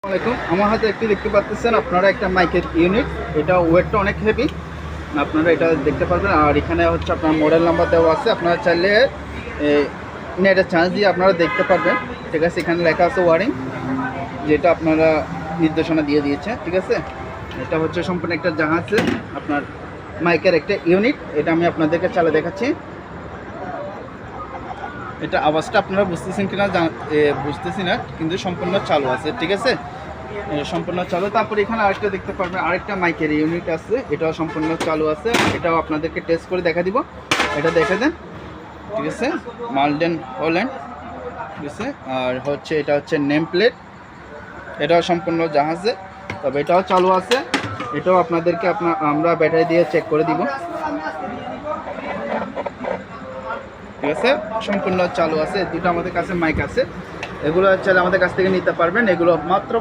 আসসালামাইকুম। আমার হাতে একটি দেখতে পাচ্ছেন আপনারা একটা মাইকের ইউনিট। এটা ওয়েটটা অনেক হেভি, আপনারা এটা দেখতে পারবেন। আর এখানে হচ্ছে আপনার মডেল নাম্বার দেওয়া আছে, আপনারা চাইলে নেটের চার্জ দিয়ে আপনারা দেখতে পারবেন। ঠিক আছে, এখানে লেখা আছে ওয়ারিং, যেটা আপনারা নির্দেশনা দিয়ে দিয়েছে। ঠিক আছে, এটা হচ্ছে সম্পূর্ণ একটা জাহাজে আপনার মাইকের একটা ইউনিট। এটা আমি আপনাদেরকে চালিয়ে দেখাচ্ছি। এটা আওয়াজটা আপনারা বুঝতেছেন কিনা বুঝতেছি না, কিন্তু সম্পূর্ণ চালু আছে। ঠিক আছে, সম্পূর্ণ চালু। তারপর এখানে আরেকটা দেখতে পারবেন, আরেকটা মাইকের ইউনিট আছে, এটাও সম্পূর্ণ চালু আছে। এটাও আপনাদেরকে টেস্ট করে দেখা দিব, এটা দেখে দেন। ঠিক আছে, মালডেন হল্যান্ড। ঠিক আছে, আর হচ্ছে এটা হচ্ছে নেম প্লেট, এটাও সম্পূর্ণ জাহাজে, তবে এটাও চালু আছে। এটাও আপনাদেরকে আমরা ব্যাটারি দিয়ে চেক করে দিব। ঠিক আছে, সম্পূর্ণ চালু আছে। দুটো আমাদের কাছে মাইক আছে, এগুলো চাইলে আমাদের কাছ থেকে নিতে পারবেন। এগুলো মাত্র